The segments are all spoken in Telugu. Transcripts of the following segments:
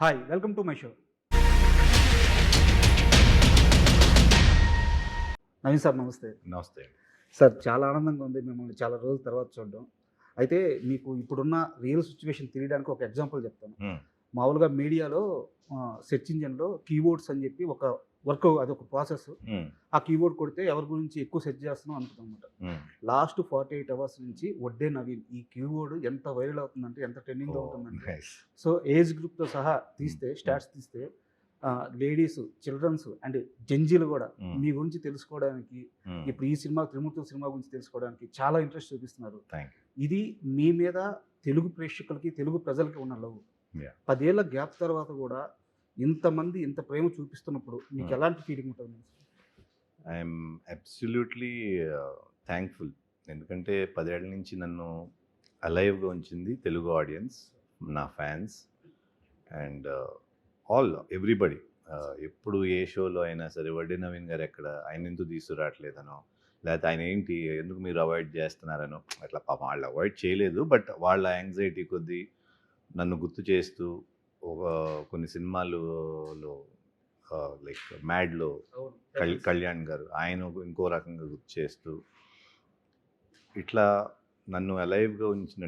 Hi! Welcome to my show. Naveen sir నమస్తే. నమస్తే. సార్ చాలా ఆనందంగా ఉంది మిమ్మల్ని చాలా రోజుల తర్వాత చూడడం. అయితే మీకు ఇప్పుడున్న రియల్ సిట్యుయేషన్ తెలియడానికి ఒక ఎగ్జాంపుల్ చెప్తాను. హ్మ్. మామూలుగా మీడియాలో సెర్చ్ ఇంజిన్‌లో కీవర్డ్స్ అని చెప్పి ఒక వర్క్ అదొక ప్రాసెస్. హ్మ్. ఆ కీవర్డ్ కొడితే ఎవరి గురించి ఎక్కువ సెర్చ్ చేస్తున్నాం అనుకుంటామన్నమాట. హ్మ్. లాస్ట్ 48 అవర్స్ నుంచి వడ్డే నవీన్ ఈ కీవర్డ్ ఎంత వైరల్ అవుతుందంటే, ఎంత ట్రెండింగ్‌లో ఓహ్! ఉంటుందంటే, నైస్. సో ఏజ్ గ్రూప్‌తో సహా తీస్తే హ్మ్. స్టాట్స్ తీస్తే లేడీస్, చిల్డ్రన్స్ అండ్ జెన్‌జీలు గూడా హ్మ్. మీ గురించి తెలుసుకోవడానికి, హ్మ్. ఇప్పుడు ఈ సినిమా 'త్రిమూర్తులు' సినిమా గురించి తెలుసుకోవడానికి చాలా ఇంట్రెస్ట్ చూపిస్తున్నారు. Thank you. ఇది మీ మీద తెలుగు ప్రేక్షకులకి, తెలుగు ప్రజలకి ఉన్న లవ్. యాహ్! 10 ఏళ్ల గ్యాప్ తర్వాత గూడా ఇంతమంది ఇంత ప్రేమ చూపిస్తున్నప్పుడు మీకు హ్మ్. ఎలాంటి ఫీలింగ్ ఉంటుంది? I'm absolutely thankful. ఎందుకంటే 10 ఏళ్ల నుంచి నన్ను అలైవ్‌గా ఉంచింది తెలుగు ఆడియన్స్, నా ఫ్యాన్స్ అండ్ ఎవ్రీబడీ. ఎప్పుడు ఏ షోలో అయినా సరే వడ్డే నవీన్ గారు ఎక్కడ? ఆయనెందుకు తీసుకురావట్లేదనో, లేకపోతే ఆయన ఏంటి ఎందుకు మీరు అవాయిడ్ చేస్తున్నారనో, అట్లా పాపం వాళ్ళు అవాయిడ్ చేయలేదు. బట్ వాళ్ళ యాంగ్జైటీ కొద్దీ నన్ను గుర్తు చేస్తూ ఒక కొన్ని సినిమాలలో లైక్ 'మ్యాడ్‌లో' అవును. కళ్యాణ్ గారు ఆయన ఇంకో రకంగా గుర్తు చేస్తూ ఇట్లా నన్ను అలైవ్‌గా ఉంచిన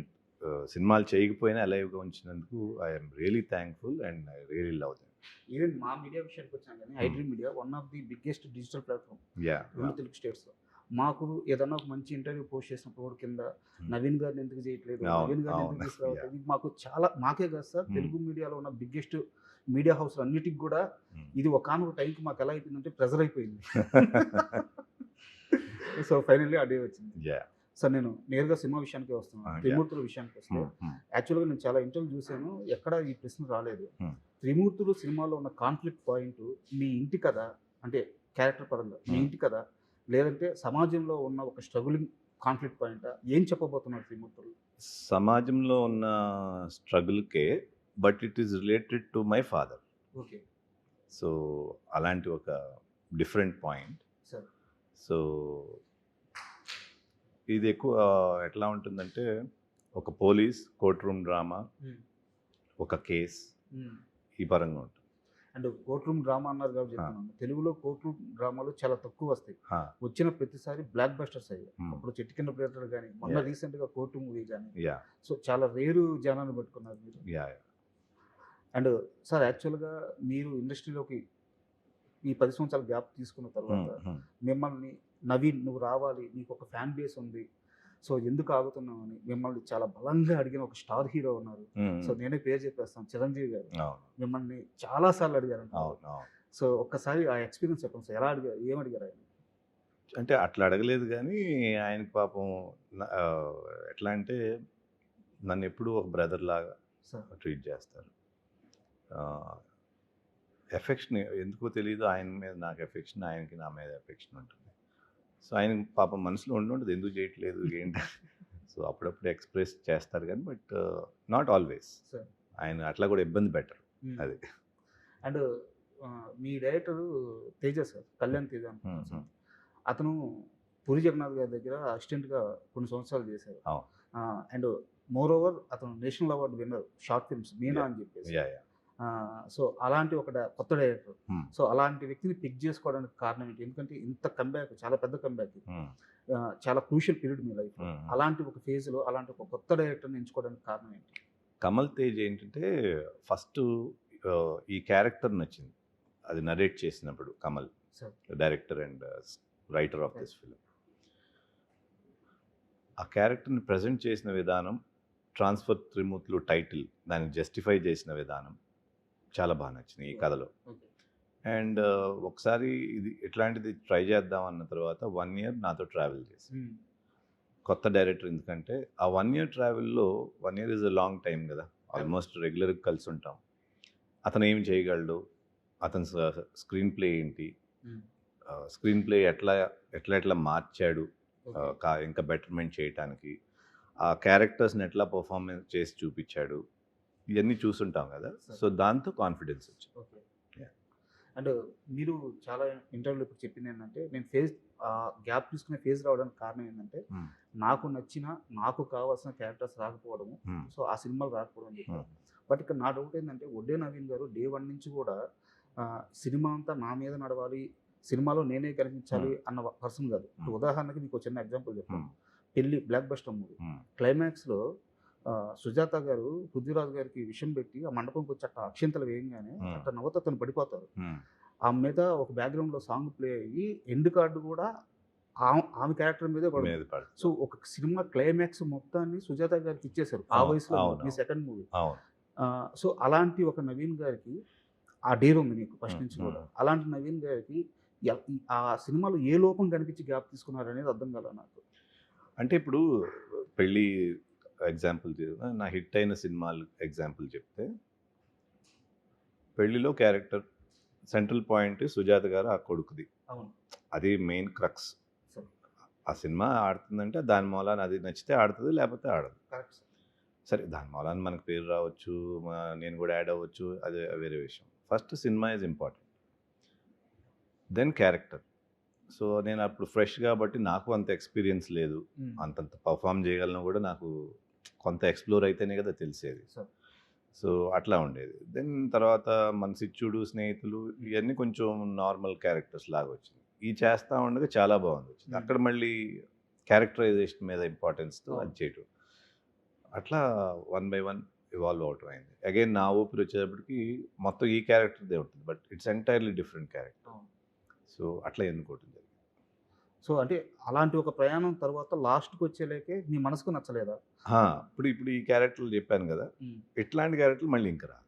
సినిమాలు చేయకపోయినా అలైవ్‌గా ఉంచినందుకు I'm really thankful and I really love them. Even మా మీడియా విషయానికి వచ్చాం కానీ iDream media one of the biggest digital platform yeah! రెండు తెలుగు స్టేట్స్‌లో. మాకు ఏదన్నా ఒక మంచి ఇంటర్వ్యూ పోస్ట్ చేసినప్పుడు కూడా కింద నవీన్ గారిని ఎందుకు చేయట్లేదు? అవును. నవీన్ గారిని ఎందుకు అవును. తీసుకురావట్లేదు? ఇది మాకు చాలా మాకే కాదు సార్, హ్మ్. తెలుగు మీడియాలో ఉన్న బిగ్గెస్ట్ మీడియా హౌస్ అన్నిటికి కూడా ఇది ఒకానొక టైంకి మాకు ఎలా అయిపోయిందంటే ప్రెజర్ అయిపోయింది. సో ఫైనల్లీ ఆ డే వచ్చింది. యాహ్! సార్ నేను నేరుగా సినిమా విషయానికే వస్తున్నాను. యాహ్! 'త్రిమూర్తులు' విషయానికి వస్తే హ్మ్. హ్మ్. యాక్చువల్‌గా నేను చాలా ఇంటర్వ్యూలు చూసాను. ఎక్కడ ఈ ప్రశ్న రాలేదు. హ్మ్. 'త్రిమూర్తులు' సినిమాలో ఉన్న కాన్ఫ్లిక్ట్ పాయింట్ మీ ఇంటి కథ, అంటే క్యారెక్టర్ పరంగా మీ హ్మ్. ఇంటి కథ, లేదంటే సమాజంలో ఉన్న ఒక స్ట్రగులింగ్ కాన్ఫ్లిక్ట్ పాయింటా? ఏం చెప్పబోతున్నారు 'త్రిమూర్తులు'? సమాజంలో ఉన్న స్ట్రగుల్‌కే but it is related to my father. Okay. So, అలాంటి ఒక డిఫరెంట్ పాయింట్. సార్. సో, ఇది ఎక్కువ ఎట్లా ఉంటుందంటే ఒక పోలీస్ కోర్ట్ రూమ్ డ్రామా, హ్మ్. ఒక కేస్ హ్మ్. ఈ పరంగా ఉంటుంది. అండ్ కోర్ట్ రూమ్ డ్రామా అన్నారు కాబట్టి ఆ! చెప్తున్నాను. తెలుగులో కోర్ట్ రూమ్ డ్రామాలు చాలా తక్కువ వస్తాయి. ఆ! వచ్చిన ప్రతిసారి బ్లాక్ బస్టర్స్ అయ్యాయి. హ్మ్. అప్పుడు 'చెట్టు కింద ప్రేతలు' గాని, మొన్న యాహ్! రీసెంట్‌గా 'కోర్టు' మూవీ గాని, యాహ్! సో చాలా రేరు జనాన్ని పట్టుకున్నారు మీరు. యాహ్! అండ్ సార్ యాక్చువల్‌గా మీరు ఇండస్ట్రీలోకి ఈ 10 సంవత్సరాల గ్యాప్ తీసుకున్న తర్వాత హ్మ్. హ్మ్. మిమ్మల్ని నవీన్ నువ్వు రావాలి, నీకొక ఫ్యాన్ బేస్ ఉంది. సో ఎందుకు ఆగుతున్నావని మిమ్మల్ని చాలా బలంగా అడిగిన ఒక స్టార్ హీరో ఉన్నారు. హ్మ్. సో నేనే పేరు చెప్పేస్తాను, చిరంజీవి గారు. అవును. మిమ్మల్ని చాలా సార్లు అడిగారంట. అవును. అవును. సో ఒక్కసారి ఆ ఎక్స్‌పీరియన్స్ చెప్పండి సార్. ఎలా అడిగారు? ఏం అడిగారు ఆయన? అంటే అట్లా అడగలేదు గానీ, ఆయనకి పాపం ఎట్లా అంటే నన్నెప్పుడూ ఒక బ్రదర్‌లాగా సార్. ట్రీట్ చేస్తారు. ఆహ్, ఎఫెక్షన్ ఎందుకో తెలీదు ఆయన మీద నాకు ఎఫెక్షన్, ఆయనకి నా మీద ఎఫెక్షన్ ఉంటుంది. సో, ఆయన పాపం మనసులో ఉండుంటది ఎందుకు చేయట్లేదు ఏంటి సో, అప్పుడప్పుడు ఎక్స్‌ప్రెస్ చేస్తారు గానీ, బట్ నాట్ ఆల్‌వేస్. సార్. ఆయన అట్లా కూడా ఇబ్బంది పెట్టరు. హ్మ్. అది. And me director Teja sir. Kalyan Teja హ్మ్. అనుకుంటాను సార్. హ్మ్. అతను 'పూరి జగన్నాథ్' గారి దగ్గర అసిస్టెంట్‌గా కొన్ని సంవత్సరాలు చేశారు. అవును. అండ్ మోర్ ఓవర్ అతను national award winner short films 'Meena' yeah! అని చెప్పేసి. యాహ్! యాహ్! సో అలాంటి ఒక కొత్త డైరెక్టర్. హ్మ్. సో అలాంటి వ్యక్తిని పిక్ చేసుకోవడానికి కారణం ఏంటి? ఎందుకంటే ఇంత కంబ్యాక్, చాలా పెద్ద కంబ్యాక్ ఇది. హ్మ్. చాలా క్రూషియల్ పీరియడ్ మీ లైఫ్‌లో. హ్మ్. హ్మ్. అలాంటి ఒక ఫేజ్‌లో అలాంటి ఒక కొత్త డైరెక్టర్‌ని ఎంచుకోవడానికి కారణం ఏంటి? కమల్ తేజ్ ఏంటంటే ఫస్టు ఈ క్యారెక్టర్ నచ్చింది. అది నరేట్ చేసినప్పుడు Kamal. Sir. Director and writer of right. This film. ఆ క్యారెక్టర్‌ని ప్రెజెంట్ చేసిన విధానం, 'ట్రాన్స్‌ఫర్ త్రిమూర్తులు' టైటిల్ దాన్ని జస్టిఫై చేసిన విధానం చాలా బా నచ్చింది ఈ కథలో. ఓకే. అండ్ ఒకసారి ఇది ఇట్లాంటిది ట్రై చేద్దాం అన్న తర్వాత 1 ఇయర్ నాతో ట్రావెల్ చేశారు. హ్మ్. కొత్త డైరెక్టర్ ఎందుకంటే ఆ 1 ఇయర్ ట్రావెల్‌లో 1 year is a long time గదా! ఆల్మోస్ట్ రెగ్యులర్‌గా కలిసుంటాం. అతను ఏమి చేయగలడు? అతని స్క్రీన్ ప్లే ఏంటి? హ్మ్. స్క్రీన్ ప్లే ఎట్లా మార్చాడు ఓకే. ఇంకా బెటర్‌మెంట్ చేయటానికి. ఆ క్యారెక్టర్స్‌ని ఎట్లా పెర్ఫార్మెన్స్ చేసి చూపిచ్చాడు. ఇయన్నీ చూసుంటాం గదా! సార్. సో, దాంతో కాన్ఫిడెన్స్ వచ్చింది. ఓకే. యాహ్! అండ్ మీరు చాలా ఇంటర్వ్యూలో ఇప్పుడు చెప్పిందేంటంటే, నేను గ్యాప్ తీసుకునే ఫేజ్ రావడానికి కారణం ఏంటంటే, హ్మ్. నాకు నచ్చిన, నాకు కావాల్సిన క్యారెక్టర్స్ రాకపోవడము. హ్మ్. సో, ఆ సినిమాలు రాకపోవడం అని హ్మ్. చెప్పారు. బట్ ఇక్కడ నా డౌట్ ఏంటంటే ఒడ్డే నవీన్ గారు డే 1 నుంచి కూడా సినిమా అంతా నా మీద నడవాలి, సినిమాలో నేనే కనిపించాలి అన్న పర్సన్ కాదు. ఇప్పుడు ఉదాహరణకి మీకు ఒక చిన్న ఎగ్జాంపుల్ చెప్తాను. పెళ్లి బ్లాక్ బస్టర్ మూవీ క్లైమాక్స్‌లో సుజాత గారు పృథ్వీరాజ్ గారికి విషం పెట్టి ఆ మండపంకి వచ్చి అట్లా అక్షింతలు వేయంగానే అట్లా నవ్వుతూ అతను పడిపోతారు. ఆ మీద ఒక బ్యాక్‌గ్రౌండ్‌లో సాంగ్ ప్లే అయ్యి ఎండ్ కార్డ్ కూడా ఆమె క్యారెక్టర్ మీదే పడుతుంది. సో ఒక సినిమా క్లైమాక్స్ మొత్తాన్ని సుజాత గారికి ఇచ్చేశారు ఆ వయసులో. మీ సెకండ్ మూవీ. సో అలాంటి ఒక నవీన్ గారికి ఆ డేర్ ఉంది మీకు ఫస్ట్ నుంచి కూడా. అలాంటి నవీన్ గారికి ఆ సినిమాలో ఏ లోపం కనిపించి గ్యాప్ తీసుకున్నారనేది అర్థం కాలేదు నాకు. అంటే ఇప్పుడు పెళ్ళి ఎగ్జాంపుల్ నా హిట్ అయిన సినిమాలు ఎగ్జాంపుల్ చెప్తే, పెళ్లిలో క్యారెక్టర్ సెంట్రల్ పాయింట్ సుజాత గారు ఆ కొడుకుది. అవును. అది మెయిన్ క్రక్స్. ఆ సినిమా ఆడుతుందంటే దాని మూలాన అది నచ్చితే ఆడుతుంది, లేకపోతే ఆడదు. సరే, దాని మూలాన మనకు పేరు రావచ్చు, నేను కూడా యాడ్ అవ్వచ్చు, అది వేరే విషయం. First cinema is important, then character. So నేను అప్పుడు ఫ్రెష్ కాబట్టి నాకు అంత ఎక్స్పీరియన్స్ లేదు, అంతంత పర్ఫామ్ చేయగలను కూడా నాకు కొంత ఎక్స్ప్లోర్ అయితేనే కదా తెలిసేది. సో అట్లా ఉండేది. దెన్ తర్వాత మన సిచ్చుడు, స్నేహితులు ఇవన్నీ కొంచెం నార్మల్ క్యారెక్టర్స్ లాగా వచ్చింది. ఈ చేస్తూ ఉండగా చాలా బాగుంది వచ్చింది. అక్కడ మళ్ళీ క్యారెక్టరైజేషన్ మీద ఇంపార్టెన్స్తో అది చేయటం, అట్లా 1 by 1 ఇవాల్వ్ అవటం అయింది. అగైన్ నా ఊపిరి వచ్చేటప్పటికి మొత్తం ఈ క్యారెక్టర్దే ఉంటుంది, but it's entirely different character. So అట్లా ఎన్నుకోవటం జరిగింది. సో అంటే అలాంటి ఒక ప్రయాణం తర్వాత లాస్ట్కి వచ్చేలేకే మీ మనసుకు నచ్చలేదా? ఇప్పుడు ఈ క్యారెక్టర్లు చెప్పాను కదా, ఇట్లాంటి క్యారెక్టర్లు మళ్ళీ ఇంకా రాదు.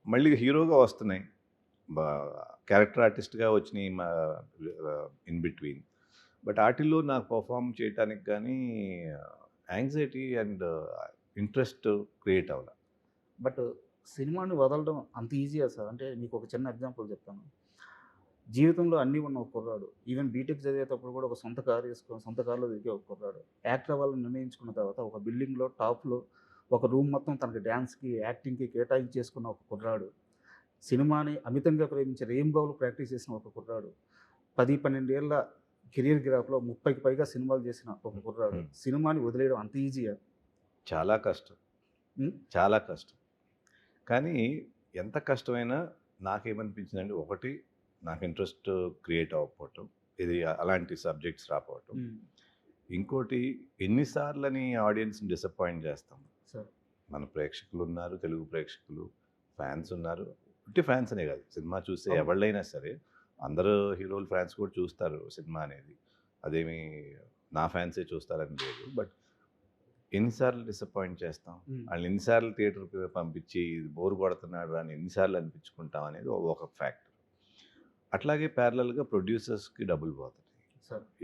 మళ్ళీ హీరోగా వస్తున్నాయి, క్యారెక్టర్ ఆర్టిస్ట్గా వచ్చినాయి ఇన్ బిట్వీన్. బట్ వాటిల్లో నాకు పర్ఫామ్ చేయడానికి కానీ యాంగ్జైటీ అండ్ ఇంట్రెస్ట్ క్రియేట్ అవ్వాలి. బట్ సినిమాని వదలడం అంత ఈజీయా సార్? అంటే మీకు ఒక చిన్న ఎగ్జాంపుల్ చెప్తాను. జీవితంలో అన్నీ ఉన్న ఒక కుర్రాడు, ఈవెన్ బీటెక్ చదివేటప్పుడు కూడా ఒక సొంత కారు వేసుకొని సొంత కారులో తిరిగే ఒక కుర్రాడు, యాక్టర్ అవ్వాలని నిర్ణయించుకున్న తర్వాత ఒక బిల్డింగ్లో టాప్లో ఒక రూమ్ మొత్తం తనకి డ్యాన్స్కి, యాక్టింగ్కి కేటాయించేసుకున్న ఒక కుర్రాడు, సినిమాని అమితంగా ప్రేమించే రెయిన్బోలు ప్రాక్టీస్ చేసిన ఒక కుర్రాడు, 10-12 ఏళ్ళ కెరీర్ గ్రాఫ్లో 30కి పైగా సినిమాలు చేసిన ఒక కుర్రాడు, సినిమాని వదిలేయడం అంత ఈజీయా? చాలా కష్టం, చాలా కష్టం. కానీ ఎంత కష్టమైనా నాకేమనిపించిందంటే, ఒకటి నాకు ఇంట్రెస్ట్ క్రియేట్ అవ్వకపోవటం, ఇది అలాంటి సబ్జెక్ట్స్ రాకపోవటం. ఇంకోటి, ఎన్నిసార్లని ఆడియన్స్ని డిసప్పాయింట్ చేస్తాం. మన ప్రేక్షకులు ఉన్నారు, తెలుగు ప్రేక్షకులు, ఫ్యాన్స్ ఉన్నారు. ఉట్టి ఫ్యాన్స్ అనే కాదు, సినిమా చూసే ఎవళ్ళైనా సరే అందరూ హీరోలు ఫ్యాన్స్ కూడా చూస్తారు సినిమా అనేది. అదేమి నా ఫ్యాన్సే చూస్తారని లేదు. బట్ ఎన్నిసార్లు డిసప్పాయింట్ చేస్తాం, వాళ్ళు ఎన్నిసార్లు థియేటర్కి పంపించి ఇది బోర్ కొడుతున్నాడు అని ఎన్నిసార్లు అనిపించుకుంటాం అనేది ఒక ఫ్యాక్టర్. అట్లాగే ప్యారలల్గా ప్రొడ్యూసర్స్కి డబ్బులు పోతాయి.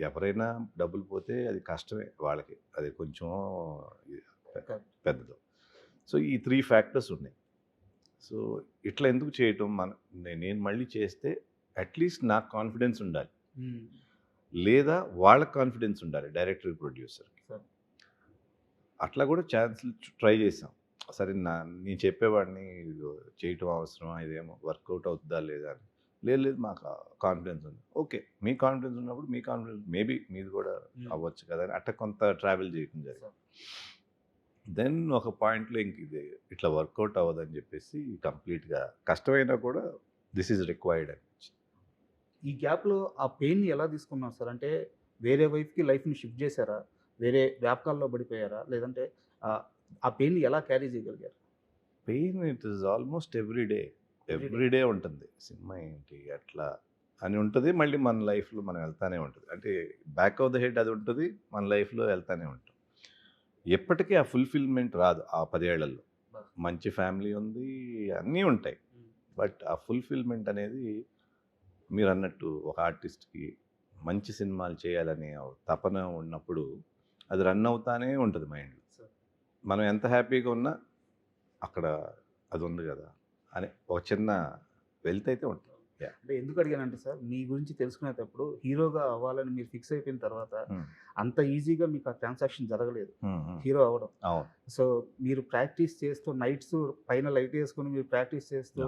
ఎవరైనా డబ్బులు పోతే అది కష్టమే వాళ్ళకి, అది కొంచెం పెద్దది. సో ఈ 3 ఫ్యాక్టర్స్ ఉన్నాయి. సో ఇట్లా ఎందుకు చేయటం, నేను మళ్ళీ చేస్తే అట్లీస్ట్ నాకు కాన్ఫిడెన్స్ ఉండాలి, లేదా వాళ్ళకి కాన్ఫిడెన్స్ ఉండాలి, డైరెక్టర్, ప్రొడ్యూసర్కి. అట్లా కూడా ఛాన్సులు ట్రై చేసాం. సరే, నేను చెప్పేవాడిని చేయటం అవసరమా, ఇదేమో వర్కౌట్ అవుతుందా లేదా అని. లేదు మాకు కాన్ఫిడెన్స్ ఉంది. ఓకే, మీ కాన్ఫిడెన్స్ ఉన్నప్పుడు మీ కాన్ఫిడెన్స్ మేబీ మీది కూడా అవ్వచ్చు కదా అని అట్లా కొంత ట్రావెల్ చేయడం జరిగింది. దెన్ ఒక పాయింట్లో ఇంక ఇది ఇట్లా వర్కౌట్ అవ్వదని చెప్పేసి కంప్లీట్గా కష్టమైనా కూడా దిస్ ఈజ్ రిక్వైర్డ్ అనిపించింది. ఈ గ్యాప్లో ఆ పెయిన్ని ఎలా తీసుకున్నారు సార్? అంటే వేరే వైపుకి లైఫ్ని షిఫ్ట్ చేశారా, వేరే వ్యాపకాల్లో పడిపోయారా, లేదంటే ఆ పెయిన్ని ఎలా క్యారీ చేయగలిగారు? Pain it is almost everyday ఉంటుంది. సినిమా ఏంటి అట్లా అని ఉంటుంది, మళ్ళీ మన లైఫ్లో మనం వెళ్తానే ఉంటుంది. అంటే బ్యాక్ ఆఫ్ ద హెడ్ అది ఉంటుంది, మన లైఫ్లో వెళ్తానే ఉంటాం. ఎప్పటికీ ఆ ఫుల్ఫిల్మెంట్ రాదు. ఆ 10 ఏళ్లలో మంచి ఫ్యామిలీ ఉంది, అన్నీ ఉంటాయి, బట్ ఆ ఫుల్ఫిల్మెంట్ అనేది మీరు అన్నట్టు ఒక ఆర్టిస్ట్కి మంచి సినిమాలు చేయాలనే తపన ఉన్నప్పుడు అది రన్ అవుతానే ఉంటుంది మైండ్లో. మనం ఎంత హ్యాపీగా ఉన్నా అక్కడ అది ఉంది కదా అని ఒక చిన్న వెల్త్ అయితే ఉంటుంది. అంటే ఎందుకు అడిగానంటే సార్, మీ గురించి తెలుసుకునేటప్పుడు హీరోగా అవ్వాలని మీరు ఫిక్స్ అయిపోయిన తర్వాత అంత ఈజీగా మీకు ఆ ట్రాన్సాక్షన్ జరగలేదు, హీరో అవ్వడం. సో మీరు ప్రాక్టీస్ చేస్తూ నైట్స్ పైన లైట్ వేసుకుని మీరు ప్రాక్టీస్ చేస్తూ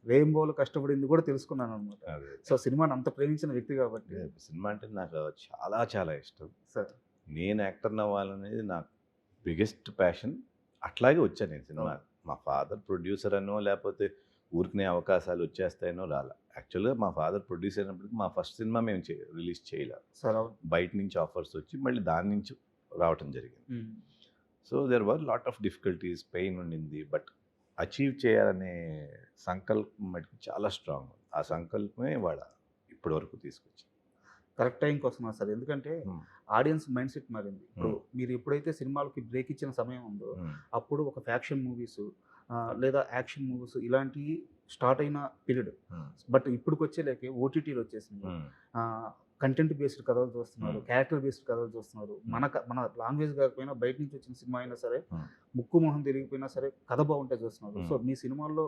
రెయిన్బోలు కష్టపడింది కూడా తెలుసుకున్నాను అనమాట. సో సినిమాని అంత ప్రేమించిన వ్యక్తి కాబట్టి. సినిమా అంటే నాకు చాలా చాలా ఇష్టం సార్. నేను యాక్టర్ని అవ్వాలనేది నాకు బిగ్గెస్ట్ ప్యాషన్. అట్లాగే వచ్చాను నేను సినిమా మా ఫాదర్ ప్రొడ్యూసర్ అనో లేకపోతే ఊరికనే అవకాశాలు వచ్చేస్తాయనో రాలా. యాక్చువల్గా మా ఫాదర్ ప్రొడ్యూసర్ అయినప్పటికీ మా ఫస్ట్ సినిమా మేము రిలీజ్ చేయలే. సార్ బయట నుంచి ఆఫర్స్ వచ్చి మళ్ళీ దాని నుంచి రావటం జరిగింది. So there were lot of difficulties, pain ఉండింది. బట్ అచీవ్ చేయాలనే సంకల్పం మటుకు చాలా స్ట్రాంగ్. ఆ సంకల్పమే వాళ్ళ ఇప్పటి వరకు తీసుకొచ్చింది. కరెక్ట్ టైంకి వస్తున్నారు సార్. ఎందుకంటే ఆడియన్స్ మైండ్ సెట్ మారింది. ఇప్పుడు మీరు ఎప్పుడైతే సినిమాలకి బ్రేక్ ఇచ్చిన సమయం ఉందో అప్పుడు ఒక ఫ్యాక్షన్ మూవీస్ లేదా యాక్షన్ మూవీస్ ఇలాంటివి స్టార్ట్ అయిన పీరియడ్. బట్ ఇప్పటికి వచ్చేలేకే ఓటీటీలు వచ్చేసింది. కంటెంట్ బేస్డ్ కథలు చూస్తున్నారు, క్యారెక్టర్ బేస్డ్ కథలు చూస్తున్నారు. మన లాంగ్వేజ్ కాకపోయినా బయట నుంచి వచ్చిన సినిమా అయినా సరే, ముక్కు మొహం తిరిగిపోయినా సరే కథ బాగుంటే చూస్తున్నారు. సో మీ సినిమాల్లో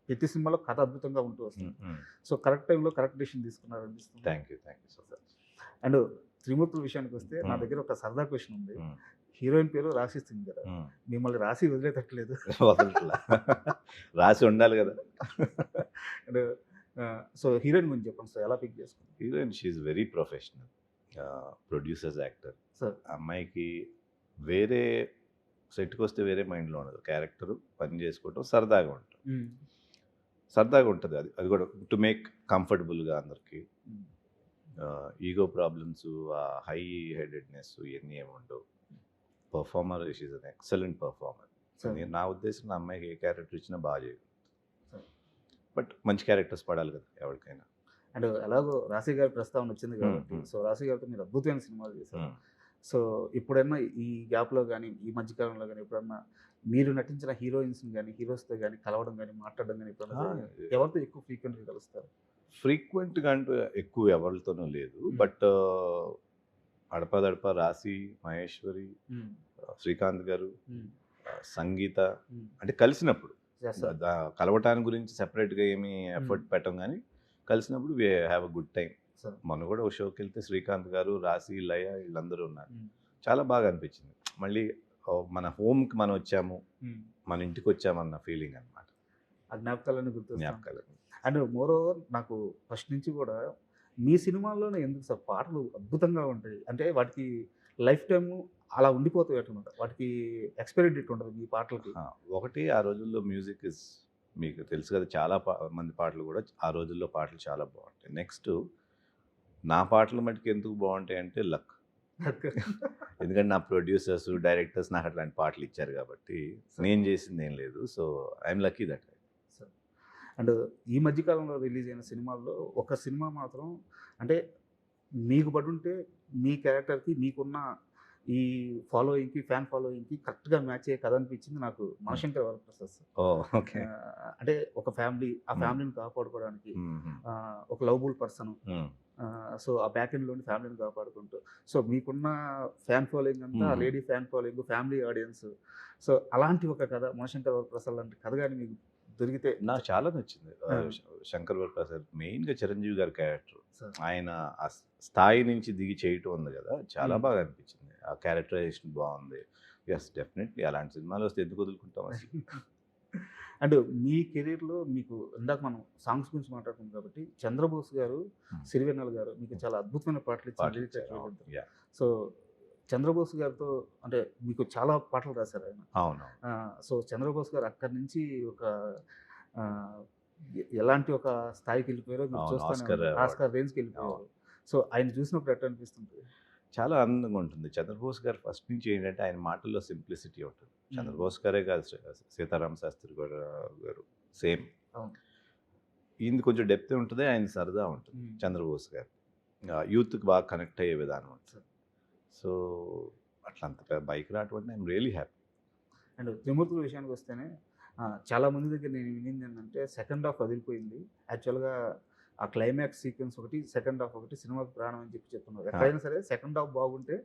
ప్రతి సినిమాలో కథ అద్భుతంగా ఉంటూ వస్తుంది. సో కరెక్ట్ టైంలో కరెక్ట్ డెసిషన్ తీసుకున్నారు అనిపిస్తుంది. Thank you so much. And త్రిమూర్తుల విషయానికి వస్తే నా దగ్గర ఒక సరదా క్వశ్చన్ ఉంది. హీరోయిన్ పేరు రాశి సింగ్ కదా, మిమ్మల్ని రాసి వదిలేటట్లేదు. రాసి ఉండాలి కదా. అండ్ సో హీరోయిన్ గురించి చెప్పండి సార్, ఎలా పిక్ చేసుకుంటారు? Heroine she very professional, producers, actor. Sir అమ్మాయికి వేరే సెట్కి వస్తే వేరే మైండ్లో ఉండదు. క్యారెక్టర్ పని చేసుకోవటం సరదాగా ఉంటుంది. అది కూడా టు మేక్ కంఫర్టబుల్గా అందరికి. ఈగో ప్రాబ్లమ్స్, హై హెడెడ్నెస్ ఇవన్నీ ఏమి ఉండవు. Performer, she an excellent performer. నా ఉద్దేశం నా అమ్మాయికి ఏ క్యారెక్టర్ ఇచ్చినా బాగా చేయగలదు. బట్ మంచి క్యారెక్టర్స్ పడాలి కదా ఎవరికైనా. అండ్ ఎలాగో రాశి గారి ప్రస్తావన వచ్చింది కాబట్టి, సో రాశి గారితో మీరు అద్భుతమైన సినిమాలు చేశారు. సో ఇప్పుడైనా ఈ గ్యాప్లో కానీ ఈ మధ్యకాలంలో కానీ ఎప్పుడన్నా మీరు నటించిన హీరోయిన్స్ని కానీ హీరోస్తో కానీ కలవడం కానీ మాట్లాడడం కానీ ఎప్పుడన్నా ఎవరితో ఎక్కువ ఫ్రీక్వెంట్గా కలుస్తారు? ఫ్రీక్వెంట్గా అంటూ ఎక్కువ ఎవరితోనూ లేదు. బట్ అడపదడప రాశి, మహేశ్వరి, శ్రీకాంత్ గారు, సంగీత అంటే కలిసినప్పుడు, కలవటానికి గురించి సెపరేట్గా ఏమీ ఎఫర్ట్ పెట్టం కానీ కలిసినప్పుడు we have a good time. మొన్న కూడా ఒక షోకి వెళ్తే శ్రీకాంత్ గారు, రాశి, లయ వీళ్ళందరూ ఉన్నారు. చాలా బాగా అనిపించింది. మళ్ళీ మన హోమ్కి మనం వచ్చాము, మన ఇంటికి వచ్చామన్న ఫీలింగ్ అనమాట. ఆ జ్ఞాపకాలన్నీ జ్ఞాపకాలు. అండ్ మోర్ ఓవర్ నాకు ఫస్ట్ నుంచి కూడా మీ సినిమాల్లోనే ఎందుకు సార్ పాటలు అద్భుతంగా ఉంటాయి అంటే వాటికి లైఫ్ టైమ్ అలా ఉండిపోతాయి అన్నమాట. వాటికి ఎక్స్పైరీ డేట్ ఉండదు మీ పాటలకి. ఒకటి ఆ రోజుల్లో మ్యూజిక్ ఇస్ మీకు తెలుసు కదా, చాలా మంది పాటలు కూడా ఆ రోజుల్లో పాటలు చాలా బాగుంటాయి. నెక్స్ట్ నా పాటలు మటుకు ఎందుకు బాగుంటాయి అంటే లక్. ఎందుకంటే నా ప్రొడ్యూసర్స్, డైరెక్టర్స్ నాకు అట్లాంటి పాటలు ఇచ్చారు కాబట్టి నేను చేసింది ఏం లేదు. So I'm lucky that. And ఈ మధ్యకాలంలో రిలీజ్ అయిన సినిమాల్లో ఒక సినిమా మాత్రం అంటే మీకు పడి ఉంటే మీ క్యారెక్టర్కి మీకున్న ఈ ఫాలోయింగ్కి, ఫ్యాన్ ఫాలోయింగ్కి కరెక్ట్గా మ్యాచ్ అయ్యే కథ అనిపించింది నాకు మనశంకర్ వరప్రసాద్ సార్. ఓకే. అంటే ఒక ఫ్యామిలీ, ఆ ఫ్యామిలీని కాపాడుకోవడానికి ఒక లవబుల్ పర్సన్, సో ఆ బ్యాక్ ఎండ్లోని ఫ్యామిలీని కాపాడుకుంటూ, సో మీకున్న ఫ్యాన్ ఫాలోయింగ్ అంతా lady fan following, family audience, so అలాంటి ఒక కథ మనశంకర్ వరప్రసాద్ లాంటి కథ కానీ మీకు దొరికితే నాకు చాలా నచ్చింది. శంకర్ వరప్రసాద్ మెయిన్గా చిరంజీవి గారి క్యారెక్టర్, ఆయన ఆ స్థాయి నుంచి దిగి చేయటం ఉంది కదా, చాలా బాగా అనిపించింది. ఆ క్యారెక్టరైజేషన్ బాగుంది. ఎస్, డెఫినెట్లీ అలాంటి సినిమాలు వస్తే ఎందుకు వదులుకుంటాం అసలు. అండ్ మీ కెరీర్లో మీకు ఇందాక మనం సాంగ్స్ గురించి మాట్లాడుతున్నాం కాబట్టి చంద్రబోస్ గారు, సిరివెన్నెల గారు మీకు చాలా అద్భుతమైన పాటలు ఇచ్చారు. సో చంద్రబోస్ గారితో అంటే మీకు చాలా పాటలు రాశారు ఆయన. అవును. సో చంద్రబోస్ గారు అక్కడి నుంచి ఒక ఎలాంటి ఒక స్థాయికి వెళ్ళిపోయారో మీరు చూస్తాను, ఆస్కార్ రేంజ్కి వెళ్ళిపోయారు. సో ఆయన చూసినప్పుడు ఎట్లా అనిపిస్తుంది? చాలా ఆనందంగా ఉంటుంది. చంద్రబోస్ గారు ఫస్ట్ నుంచి ఏంటంటే ఆయన మాటల్లో సింప్లిసిటీ ఉంటుంది. చంద్రబోస్ గారే కాదు, సీతారామ శాస్త్రి గారు సేమ్. ఈయనది కొంచెం డెప్త్ ఉంటుంది, ఆయన సరదా ఉంటుంది. చంద్రబోస్ గారు యూత్కి బాగా కనెక్ట్ అయ్యే విధానం ఉంటుంది. సో అట్లా అంత బైక్ రావటం ఐఎమ్ రియలీ హ్యాపీ. అండ్ త్రిమూర్తుల విషయానికి వస్తేనే చాలా మంది దగ్గర నేను వినింది ఏంటంటే సెకండ్ హాఫ్ వదిలిపోయింది. యాక్చువల్గా ఆ క్లైమాక్స్ సీక్వెన్స్ ఒకటి, సెకండ్ హాఫ్ ఒకటి సినిమాకి ప్రాణం అని చెప్తున్నారు. ఎక్కడైనా సరే సెకండ్ హాఫ్ బాగుంటే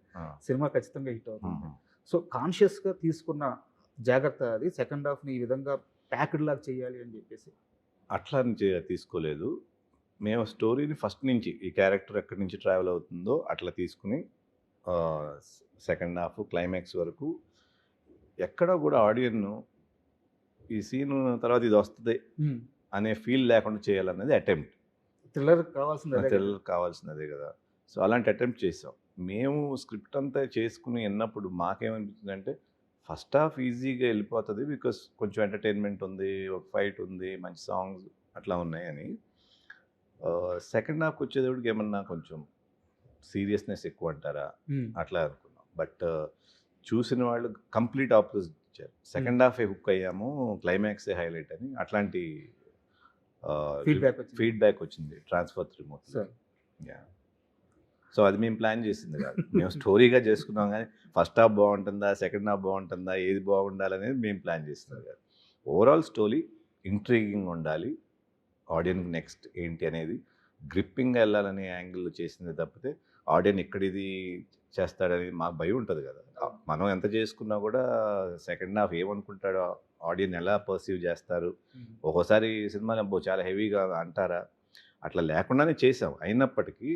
సినిమా ఖచ్చితంగా హిట్ అవుతుంది. సో కాన్షియస్గా తీసుకున్న జాగ్రత్త అది, సెకండ్ హాఫ్ని ఈ విధంగా ప్యాక్డ్ లాగా చేయాలి అని చెప్పేసి. అట్లా తీసుకోలేదు మేము. స్టోరీని ఫస్ట్ నుంచి ఈ క్యారెక్టర్ ఎక్కడి నుంచి ట్రావెల్ అవుతుందో అట్లా తీసుకుని సెకండ్ హాఫ్ క్లైమాక్స్ వరకు ఎక్కడ కూడా ఆడియన్ను ఈ సీన్ తర్వాత ఇది వస్తుంది అనే ఫీల్ లేకుండా చేయాలన్నది అటెంప్ట్. థ్రిల్లర్ కావాల్సినదే కదా. సో అలాంటి అటెంప్ట్ చేసాం మేము. స్క్రిప్ట్ అంతా చేసుకుని విన్నప్పుడు మాకేమనిపించింది అంటే ఫస్ట్ హాఫ్ ఈజీగా వెళ్ళిపోతుంది బికాస్ కొంచెం ఎంటర్టైన్మెంట్ ఉంది, ఒక ఫైట్ ఉంది, మంచి సాంగ్స్ అట్లా ఉన్నాయని. సెకండ్ హాఫ్కి వచ్చేటప్పటికి ఏమన్నా కొంచెం సీరియస్నెస్ ఎక్కువ అంటారా అట్లా అనుకున్నాం. బట్ చూసిన వాళ్ళు కంప్లీట్ ఆపోజిట్ ఇచ్చారు. సెకండ్ హాఫే హుక్ అయ్యాము, క్లైమాక్సే హైలైట్ అని అట్లాంటి ఫీడ్బ్యాక్ వచ్చింది ట్రాన్స్ఫర్ త్రిమూర్తి. యా, సో అది మేము ప్లాన్ చేసింది కాదు, మేము స్టోరీగా చేసుకున్నాం. కానీ ఫస్ట్ హాఫ్ బాగుంటుందా, సెకండ్ హాఫ్ బాగుంటుందా, ఏది బాగుండాలనేది మేము ప్లాన్ చేస్తుంది కాదు. ఓవరాల్ స్టోరీ ఇంట్రీగింగ్ ఉండాలి, ఆడియన్కి నెక్స్ట్ ఏంటి అనేది గ్రిప్పింగ్గా వెళ్ళాలనే యాంగిల్లో చేసింది తప్పితే ఆడియన్ ఎక్కడిది చేస్తాడని మాకు భయం ఉంటుంది కదా. మనం ఎంత చేసుకున్నా కూడా సెకండ్ హాఫ్ ఏమనుకుంటాడో, ఆడియన్ ఎలా పర్సీవ్ చేస్తారు, ఒక్కోసారి సినిమాని చాలా హెవీగా అంటారా, అట్లా లేకుండానే చేసాం. అయినప్పటికీ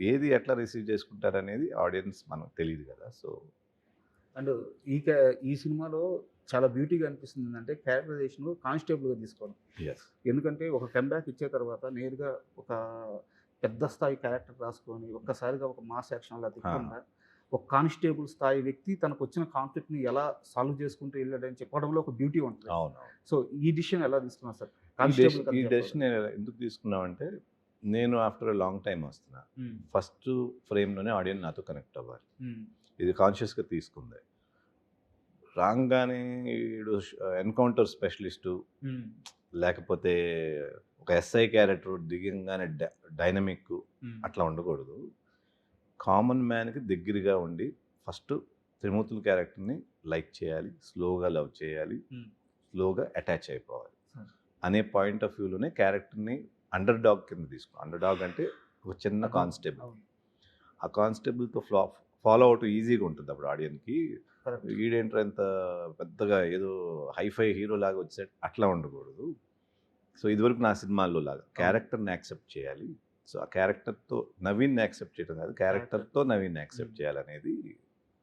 ఏది ఎట్లా రిసీవ్ చేసుకుంటారు అనేది ఆడియన్స్ మనకు తెలియదు కదా. సో అండ్ ఈ సినిమాలో చాలా బ్యూటీగా అనిపిస్తుంది ఏంటంటే క్యారెక్టరైజేషన్ కానిస్టేబుల్గా తీసుకోవడం. ఎందుకంటే ఒక కంబ్యాక్ ఇచ్చే తర్వాత నేరుగా ఒక పెద్ద స్థాయి క్యారెక్టర్ రాసుకొని ఒక్కసారిగా ఒక మాస్ యాక్షన్ అలా తిప్పకుండా ఒక కానిస్టేబుల్ స్థాయి వ్యక్తి తనకు వచ్చిన కాన్ఫ్లిక్ట్ని ఎలా సాల్వ్ చేసుకుంటూ వెళ్ళాడని చెప్పడంలో ఒక బ్యూటీ ఉంటుంది. అవును. సో ఈ డిసిషన్ ఎలా తీసుకున్నారు సార్? ఈ డెసిషన్ ఎందుకు తీసుకున్నామంటే, నేను ఆఫ్టర్ లాంగ్ టైం వస్తున్నా, ఫస్ట్ ఫ్రేమ్లోనే ఆడియన్ నాతో కనెక్ట్ అవ్వాలి, ఇది కాన్షియస్గా తీసుకుంది. రాగానే వీడు ఎన్కౌంటర్ స్పెషలిస్టు లేకపోతే ఒక ఎస్ఐ క్యారెక్టర్ దిగంగానే డైనమిక్ అట్లా ఉండకూడదు. కామన్ మ్యాన్కి దగ్గరగా ఉండి ఫస్ట్ త్రిమూర్తుల క్యారెక్టర్ని లైక్ చేయాలి, స్లోగా లవ్ చేయాలి, స్లోగా అటాచ్ అయిపోవాలి అనే పాయింట్ ఆఫ్ వ్యూలోనే క్యారెక్టర్ని అండర్ డాగ్ కింద తీసుకున్నాం. అండర్ డాగ్ అంటే ఒక చిన్న కానిస్టేబుల్. ఆ కానిస్టేబుల్తో ఫాలో అవుట్ ఈజీగా ఉంటుంది అప్పుడు ఆడియన్కి. వీడేంటర్ ఎంత పెద్దగా ఏదో హైఫై హీరో లాగా వచ్చాడు అట్లా ఉండకూడదు. సో ఇదివరకు నా సినిమాల్లో లాగా క్యారెక్టర్ని యాక్సెప్ట్ చేయాలి. సో ఆ క్యారెక్టర్తో నవీన్ని యాక్సెప్ట్ చేయడం కాదు, క్యారెక్టర్తో నవీన్ని యాక్సెప్ట్ చేయాలనేది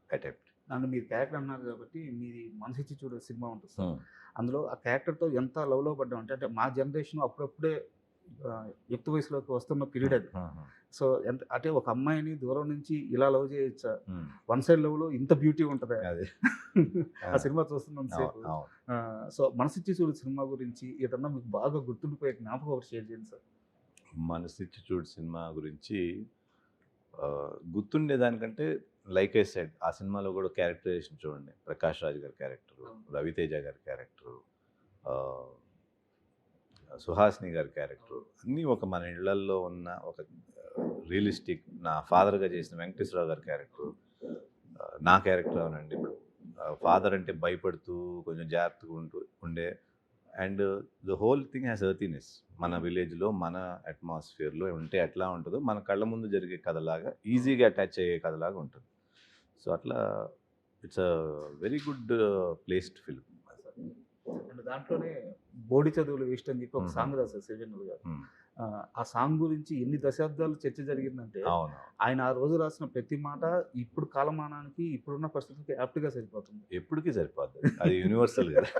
అటెంప్ట్. నన్ను మీరు క్యారెక్టర్ అన్నారు కాబట్టి మీది మనసిచ్చి చూడే సినిమా ఉంటుంది సార్. అందులో ఆ క్యారెక్టర్తో ఎంత లవ్లో పడ్డాం అంటే మా జనరేషన్ అప్పుడప్పుడే యుక్త వయసులోకి వస్తున్న పీరియడ్ అది. సో ఎంత అంటే ఒక అమ్మాయిని దూరం నుంచి ఇలా లవ్ చేయొచ్చా, వన్ సైడ్ లవ్లో ఇంత బ్యూటీ ఉంటుంది ఆ సినిమా చూస్తున్నాం సేపు. సో మనసిచ్చి చూడు సినిమా గురించి ఏదన్నా మీకు బాగా గుర్తుండిపోయే జ్ఞాపకం ఒకటి షేర్ చేయండి సార్. మనసిచ్చి చూడు సినిమా గురించి గుర్తుండేదానికంటే లైక్ ఐ సెడ్, ఆ సినిమాలో కూడా క్యారెక్టరైజేషన్ చూడండి. ప్రకాష్ రాజ్ గారి క్యారెక్టరు, రవితేజ గారి క్యారెక్టరు, సుహాసిని గారి క్యారెక్టరు అన్నీ ఒక మన ఇళ్లల్లో ఉన్న ఒక రియలిస్టిక్. నా ఫాదర్గా చేసిన వెంకటేశ్వరరావు గారి క్యారెక్టరు, నా క్యారెక్టర్ అవునండి. ఇప్పుడు ఫాదర్ అంటే భయపడుతూ కొంచెం జాగ్రత్తగా ఉండే, and the whole thing has earthiness. మన విలేజ్లో మన అట్మాస్ఫియర్లో ఉంటే ఎట్లా ఉంటుందో మన కళ్ళ ముందు జరిగే కథలాగా ఈజీగా అటాచ్ అయ్యే కథలాగా ఉంటుంది. సో అట్లా it's a very good placed film. And దాంట్లోనే బోడి చదువులు వేస్ట్ అని చెప్పి ఒక సాంగ్ రాశారు శ్రీజనులు గారు. ఆ సాంగ్ గురించి ఎన్ని దశాబ్దాలు చర్చ జరిగిందంటే ఆయన ఆ రోజు రాసిన ప్రతి మాట ఇప్పుడు కాలమానానికి ఇప్పుడున్న పరిస్థితులకి యాప్ట్గా సరిపోతుంది. ఎప్పటికీ సరిపోతుంది, అది యూనివర్సల్ కదా.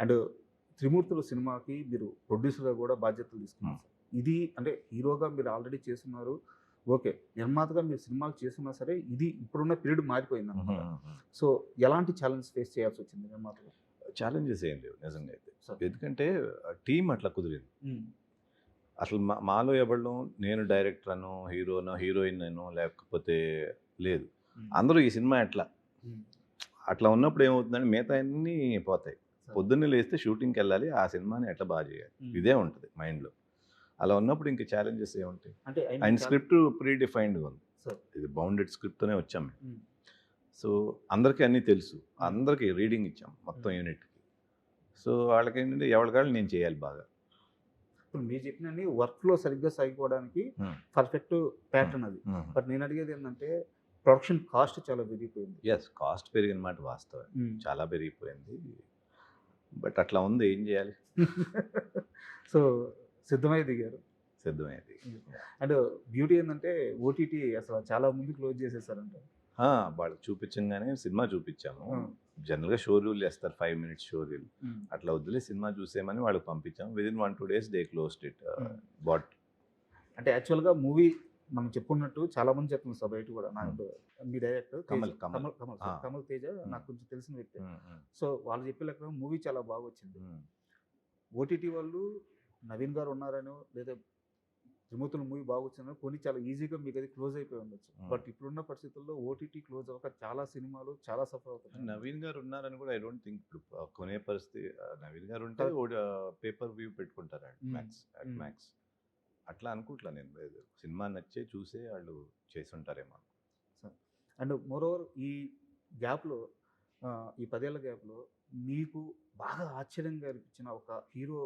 అండ్ త్రిమూర్తుల సినిమాకి మీరు ప్రొడ్యూసర్గా కూడా బాధ్యతలు తీసుకున్నారు. ఇది అంటే హీరోగా మీరు ఆల్రెడీ చేస్తున్నారు, ఓకే. నిర్మాతగా మీరు సినిమాలు చేస్తున్నా సరే ఇది ఇప్పుడున్న పీరియడ్ మారిపోయింది అన్నమాట. సో ఎలాంటి ఛాలెంజ్ ఫేస్ చేయాల్సి వచ్చింది నిర్మాతగా? ఛాలెంజెస్ ఏం లేవు నిజంగా అయితే, ఎందుకంటే టీం అట్లా కుదిరింది. అసలు మాలో ఎవరు నేను డైరెక్టర్ అను, హీరోనో హీరోయిన్ అను లేకపోతే లేదు, అందరూ ఈ సినిమా అట్లా ఉన్నప్పుడు ఏమవుతుందంటే మిగతా అన్నీ పోతాయి. పొద్దున్నే లేస్తే షూటింగ్కి వెళ్ళాలి, ఆ సినిమాని ఎట్లా బాగా చేయాలి, ఇదే ఉంటుంది మైండ్లో. అలా ఉన్నప్పుడు ఇంక ఛాలెంజెస్ ఏముంటాయి? అంటే ఆయన స్క్రిప్ట్ ప్రీ డిఫైన్డ్గా ఉంది, ఇది బౌండెడ్ స్క్రిప్ట్తోనే వచ్చాం మేము. సో అందరికీ అన్నీ తెలుసు, అందరికీ రీడింగ్ ఇచ్చాం మొత్తం యూనిట్కి. సో వాళ్ళకి ఏంటంటే ఎవరికాళ్ళు నేను చేయాలి బాగా. ఇప్పుడు మీరు చెప్పినన్ని వర్క్లో సరిగ్గా సాగిపోవడానికి పర్ఫెక్ట్ ప్యాటర్న్ అది. బట్ నేను అడిగేది ఏంటంటే ప్రొడక్షన్ కాస్ట్ చాలా పెరిగిపోయింది. ఎస్, కాస్ట్ పెరిగిన మాట వాస్తవం, చాలా పెరిగిపోయింది. బట్ అట్లా ఉంది, ఏం చేయాలి. సో సిద్ధమయ్య దిగారు. అండ్ బ్యూటీ ఏంటంటే ఓటీటీ అసలు చాలా ముందు క్లోజ్ చేసేసారంట. వాళ్ళకి చూపించగానే సినిమా చూపించాము. జనరల్గా షోరూల్ చేస్తారు, 5 minutes షోరూల్, అట్లా వద్దులే సినిమా చూసేమని వాళ్ళకి పంపించాము. Within 1-2 days they closed it. But అంటే యాక్చువల్గా మూవీ మనం చెప్పుకున్నట్టు చాలా మంది చెప్తున్నారు సార్ బయట కూడా నాకు మీ డైరెక్టర్ కమల్. కమల్ తేజ నాకు కొంచెం తెలిసిన వ్యక్తి. సో వాళ్ళు చెప్పే లెక్క మూవీ చాలా బాగా వచ్చింది. ఓటీటీ వాళ్ళు నవీన్ గారు ఉన్నారనో లేదా త్రిమూర్తుల మూవీ బాగా వచ్చిందో కొన్ని చాలా ఈజీగా మీకు అది క్లోజ్ అయిపోయి ఉండొచ్చు. బట్ ఇప్పుడున్న పరిస్థితుల్లో ఓటీటీ క్లోజ్ అవ్వక చాలా సినిమాలు చాలా సఫర్ అవుతున్నాయి. నవీన్ గారు ఉన్నారని కూడా ఐ డోంట్ థింక్ ఇప్పుడు కొనే పరిస్థితి. నవీన్ గారు ఉంటే పేపర్ వ్యూ పెట్టుకుంటారు మ్యాక్స్ అట్లా అనుకుంటా నేను. సినిమా నచ్చే చూసే వాళ్ళు చేసి ఉంటారేమో. అండ్ మోరోవర్ ఈ గ్యాప్లో ఈ 10 ఏళ్ల గ్యాప్లో మీకు బాగా ఆశ్చర్యంగా అనిపించిన ఒక హీరో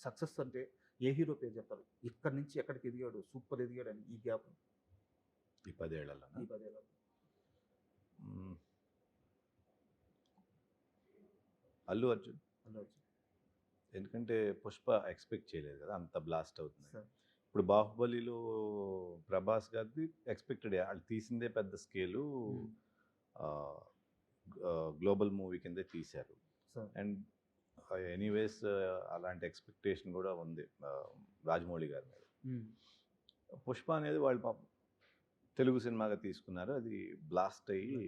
సక్సెస్ అంటే ఏ హీరో పేరు చెప్తారు? ఇక్కడి నుంచి ఎక్కడికి ఎదిగాడు, సూపర్ ఎదిగాడు అని ఈ గ్యాప్ ఈ 10 ఏళ్లలో అల్లు అర్జున్. ఎందుకంటే పుష్ప ఎక్స్పెక్ట్ చేయలేదు కదా అంత బ్లాస్ట్ అవుతుంది. ఇప్పుడు బాహుబలిలో ప్రభాస్ గారిది ఎక్స్పెక్టెడ్, వాళ్ళు తీసిందే పెద్ద స్కేలు, గ్లోబల్ మూవీ కిందే తీశారు. అండ్ ఎనీవేస్ అలాంటి ఎక్స్పెక్టేషన్ కూడా ఉంది రాజమౌళి గారి మీద. పుష్ప అనేది వాళ్ళు తెలుగు సినిమాగా తీసుకున్నారు, అది బ్లాస్ట్ అయ్యి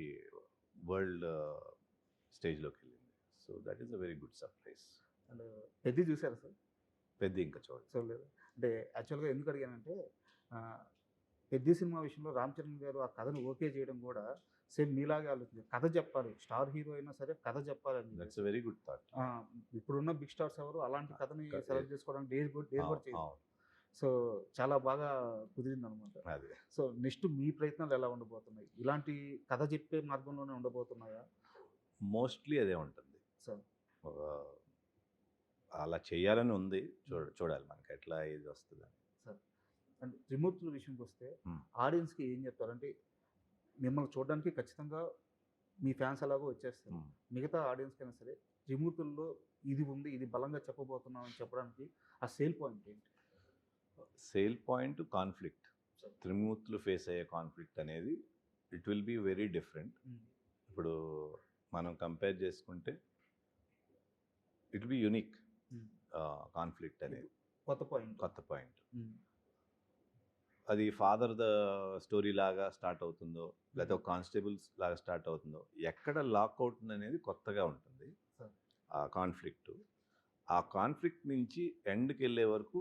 వరల్డ్ స్టేజ్లోకి వెళ్ళింది. So that is a very good surprise. And పెద్ద చూసారా సార్? పెద్ద ఇంకా చూడలేదు. అంటే యాక్చువల్గా ఎందుకు అడిగానంటే పెద్ద సినిమా విషయంలో రామ్ చరణ్ గారు ఆ కథను ఓకే చేయడం కూడా సేమ్ మీలాగే ఆలోచించారు. కథ చెప్పాలి, స్టార్ హీరో అయినా సరే కథ చెప్పాలని. That's very good thought. ఇప్పుడున్న బిగ్ స్టార్స్ ఎవరు అలాంటి కథని సెలెక్ట్ చేసుకోవడానికి డేర్ కూడా చేయరు. సో చాలా బాగా కుదిరింది అనమాట. సో నెక్స్ట్ మీ ప్రయత్నాలు ఎలా ఉండబోతున్నాయి? ఇలాంటి కథ చెప్పే మార్గంలోనే ఉండబోతున్నాయా? మోస్ట్లీ అదే ఉంటుంది సార్. అలా చేయాలని ఉంది, చూడాలి మనకి ఎట్లా ఇది వస్తుందని. సార్ అండ్ త్రిమూర్తుల విషయంకి వస్తే ఆడియన్స్కి ఏం చెప్తారంటే మిమ్మల్ని చూడడానికి ఖచ్చితంగా మీ ఫ్యాన్స్ అలాగో వచ్చేస్తారు. మిగతా ఆడియన్స్కి అయినా సరే త్రిమూర్తుల్లో ఇది ఉంది, ఇది బలంగా చెప్పబోతున్నాం అని చెప్పడానికి ఆ సేల్ పాయింట్ ఏంటి? Sale point conflict. Trimurthulu face అయ్యే కాన్ఫ్లిక్ట్ అనేది it will be very different. ఇప్పుడు మనం కంపేర్ చేసుకుంటే it will be unique conflict అనేది, కొత్త పాయింట్. అది ఫాదర్ ద స్టోరీ లాగా స్టార్ట్ అవుతుందో లేకపోతే ఒక కానిస్టేబుల్స్ లాగా స్టార్ట్ అవుతుందో, ఎక్కడ లాక్ అవుతుంది అనేది కొత్తగా ఉంటుంది ఆ కాన్ఫ్లిక్ట్. ఆ కాన్ఫ్లిక్ట్ నుంచి ఎండ్కి వెళ్ళే వరకు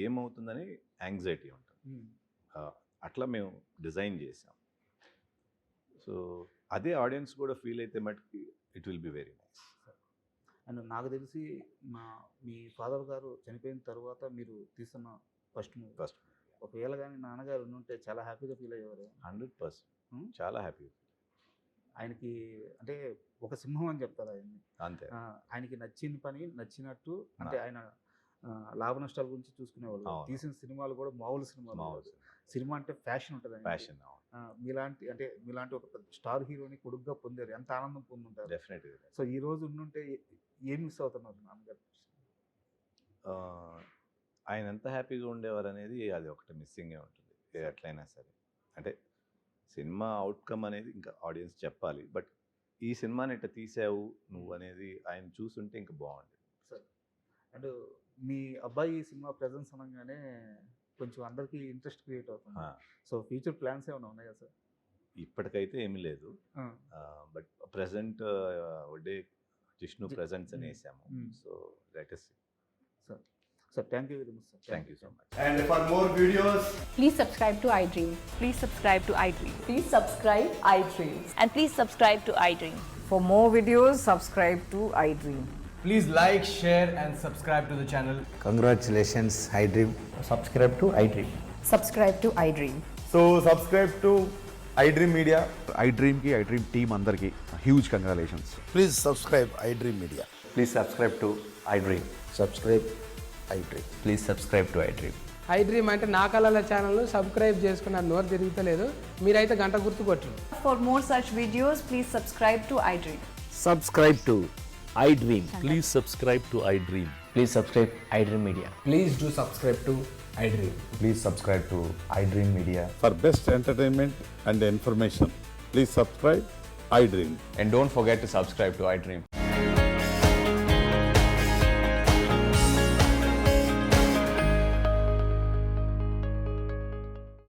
ఏమవుతుందని యాంగ్జైటీ ఉంటుంది. అట్లా మేము డిజైన్ చేసాం. సో అదే ఆడియన్స్ కూడా ఫీల్ అయితే మటుకి it will be very nice. And నాకు తెలిసి మీ ఫాదర్ గారు చనిపోయిన తర్వాత మీరు తీస్తున్న ఫస్ట్ ఒకవేళ కానీ నాన్నగారు ఉంటే చాలా హ్యాపీగా ఫీల్ అయ్యేవారు. 100% చాలా హ్యాపీ. ఆయనకి అంటే ఒక సింహం అని చెప్తారు ఆయన్ని. అంతే. ఆయనకి నచ్చిన పని నచ్చినట్టు, అంటే ఆయన లాభ నష్టాల గురించి చూసుకునేవాళ్ళు. తీసిన సినిమాలు కూడా మామూలు సినిమాలు. సినిమా అంటే ఫ్యాషన్ ఉంటుంది. మీలాంటి ఒక స్టార్ హీరోని కొడుకుగా పొందారు, ఎంత ఆనందం పొందుంటారు. డెఫినెట్గా. సో ఈ రోజు ఉండుంటే ఏం మిస్ అవుతున్నారు నాన్నగారు? ఆయన ఎంత హ్యాపీగా ఉండేవారు అనేది అది ఒకటి మిస్సింగే ఉంటుంది ఎట్లయినా సరే. అంటే సినిమా అవుట్కమ్ అనేది ఇంకా ఆడియన్స్ చెప్పాలి, బట్ ఈ సినిమాని ఇట్లా తీసావు నువ్వు అనేది ఆయన చూసుంటే ఇంకా బాగుండేది. సార్ అండ్ మీ అబ్బాయి ఈ సినిమా ప్రెజెన్స్ అనగానే కొంచెం అందరికీ ఇంట్రెస్ట్ క్రియేట్ అవుతుంది. సో ఫ్యూచర్ ప్లాన్స్ ఏమైనా ఉన్నాయా సార్? ఇప్పటికైతే ఏమీ లేదు, బట్ ప్రెజెంట్ ఒడే జిష్ణు ప్రెజెంట్స్ అని వేసాము. So let us see. Sir Sir, thank you very much, sir. Thank you so much. And for more videos, please subscribe to iDream. Please subscribe to iDream. Please subscribe iDream. And please subscribe to iDream. For more videos, subscribe to iDream. please like, share and subscribe to the channel. Congratulations, iDream. Subscribe to iDream. Subscribe to iDream. So subscribe to iDream Media. iDream team andarki huge congratulations. Please subscribe iDream Media. Please subscribe to iDream. Subscribe iDream. Please subscribe to iDream. iDream అంటే నా కళల ఛానల్ను సబ్స్క్రైబ్ చేసుకున్న నోరు తిరుగుతలేదు, మీరైతే గంట గుర్తు కొట్టండి. For more such videos, please subscribe to iDream. Subscribe to iDream. Please subscribe to iDream. Please subscribe iDream Media. Please do subscribe to iDream. Please subscribe to iDream Media. For best entertainment and information, please subscribe iDream. And don't forget to subscribe to iDream.